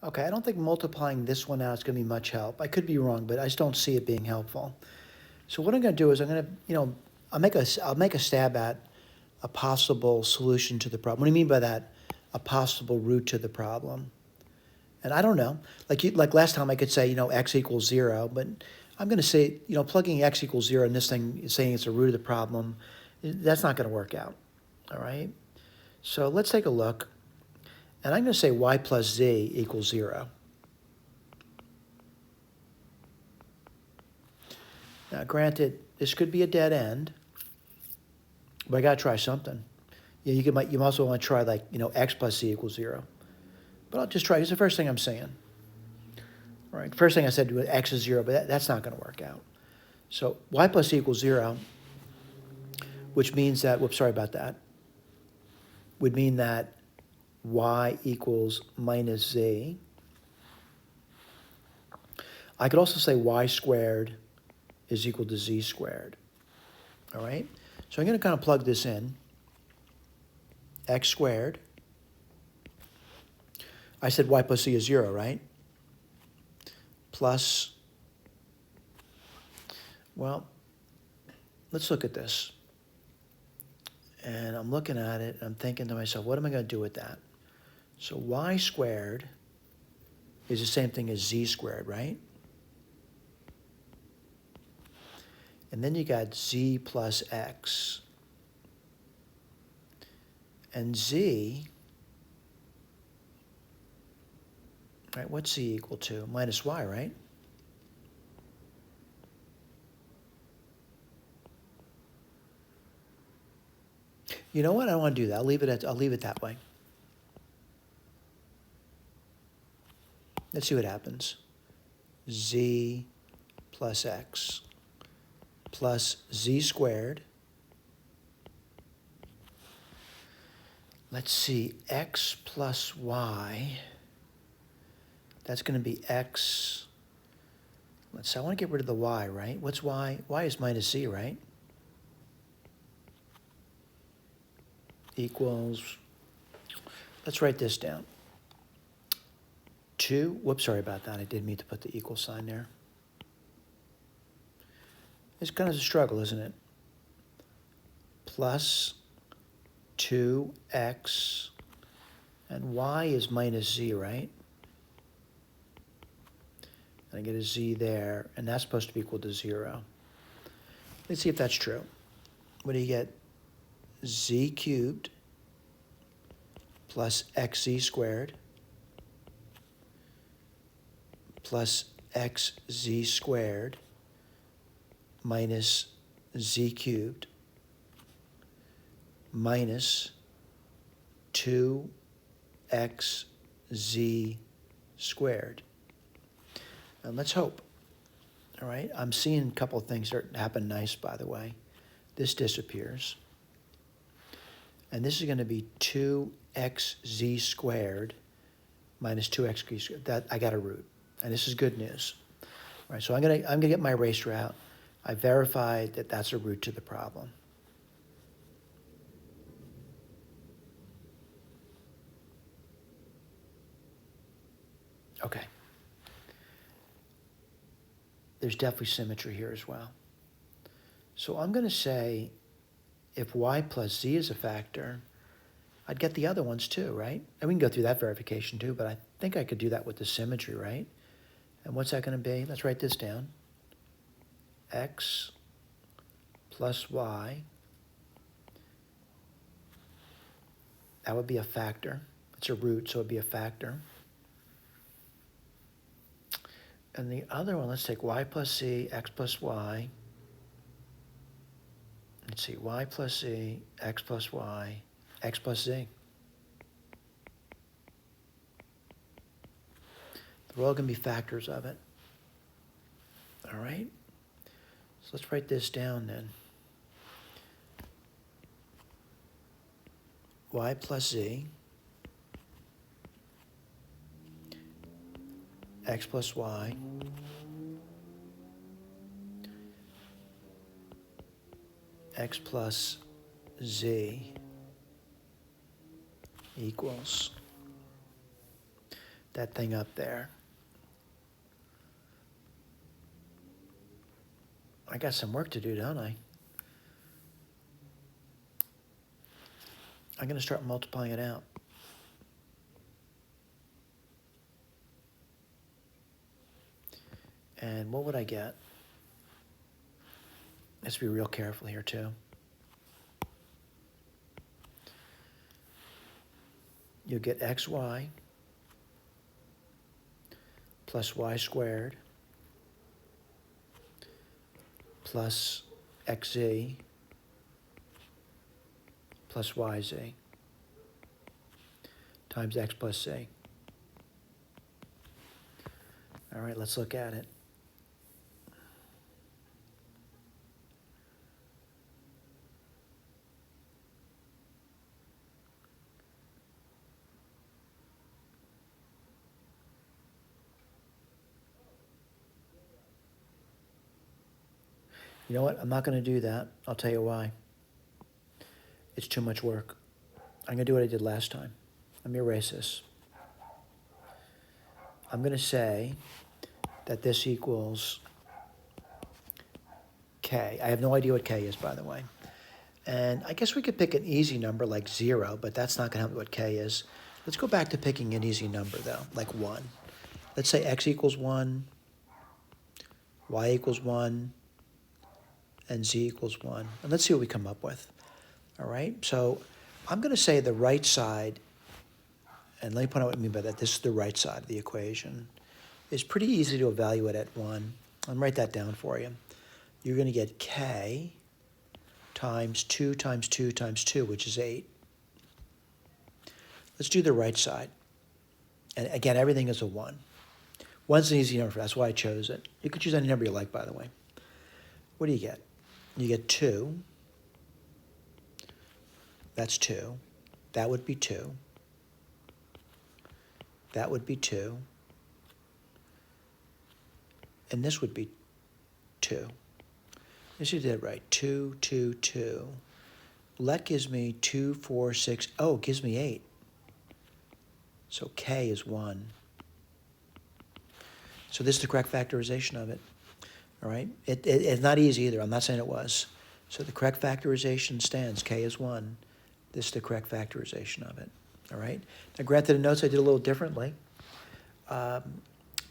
Okay, I don't think multiplying this one out is going to be much help. I could be wrong, but I just don't see it being helpful. So what I'm going to do is I'm going to, I'll make a stab at a possible solution to the problem. What do you mean by that? A possible root to the problem. And I don't know. Like last time, I could say x equals 0, but I'm going to say plugging x equals 0 in this thing, saying it's a root of the problem, that's not going to work out. All right. So let's take a look, and I'm going to say y plus z equals 0. Now, granted, this could be a dead end, but I got to try something. You also want to try x plus z equals 0. But I'll just try. It's the first thing I'm saying. All right. First thing I said was x is 0, but that's not going to work out. So y plus z equals 0, which means that, whoops, sorry about that, would mean that y equals minus z. I could also say y squared is equal to z squared. All right? So I'm going to kind of plug this in. X squared. I said y plus z is 0, right? Plus, well, let's look at this. And I'm looking at it, and I'm thinking to myself, what am I going to do with that? So y squared is the same thing as z squared, right? And then you got z plus x. And z, right, what's z equal to? Minus y, right? You know what? I don't want to do that. I'll leave it that way. Let's see what happens. Z plus x plus z squared. Let's see, x plus y. That's going to be x. Let's see, I want to get rid of the y, right? What's y? Y is minus z, right? Equals, let's write this down. 2, whoops, sorry about that. I didn't mean to put the equal sign there. It's kind of a struggle, isn't it? Plus 2x, and y is minus z, right? And I get a z there, and that's supposed to be equal to 0. Let's see if that's true. What do you get? Z cubed plus xz squared plus xz squared minus z cubed minus 2xz squared. And let's hope. All right, I'm seeing a couple of things that happen nice, by the way. This disappears. And this is going to be 2xz squared minus 2x squared. That I got a root. And this is good news. All right, so I'm gonna get my eraser out. I verified that that's a root to the problem. Okay. There's definitely symmetry here as well. So I'm going to say if y plus z is a factor, I'd get the other ones too, right? And we can go through that verification too, but I think I could do that with the symmetry, right? And what's that going to be? Let's write this down. X plus y. That would be a factor. It's a root, so it would be a factor. And the other one, let's take y plus c, x plus y. Let's see, y plus z, x plus y, x plus z. They're all going to be factors of it. All right? So let's write this down then. Y plus z, x plus y, x plus z equals. that thing up there. I got some work to do, don't I? I'm going to start multiplying it out. And what would I get? Let's be real careful here, too. You'll get xy plus y squared plus xz plus yz times x plus z. All right, let's look at it. You know what? I'm not going to do that. I'll tell you why. It's too much work. I'm going to do what I did last time. Let me erase this. I'm going to say that this equals k. I have no idea what k is, by the way. And I guess we could pick an easy number like 0, but that's not going to help me what k is. Let's go back to picking an easy number, though, like 1. Let's say x equals 1, y equals 1, and z equals 1. And let's see what we come up with. All right? So I'm going to say the right side, and let me point out what I mean by that. This is the right side of the equation. It's pretty easy to evaluate at 1. I'll write that down for you. You're going to get k times 2 times 2 times 2, which is 8. Let's do the right side. And again, everything is a 1. 1's an easy number, that's why I chose it. You could choose any number you like, by the way. What do you get? You get 2. That's 2. That would be 2. That would be 2. And this would be 2. Yes, you did right. 2, 2, 2. Well, that gives me 2, 4, 6. Oh, it gives me 8. So k is 1. So this is the correct factorization of it. All right? It's not easy either. I'm not saying it was. So the correct factorization stands. K is 1. This is the correct factorization of it. All right? Now, granted, in notes I did a little differently. But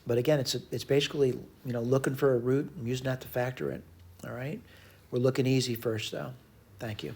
again, it's basically, looking for a root and using that to factor it. All right? We're looking easy first, though. Thank you.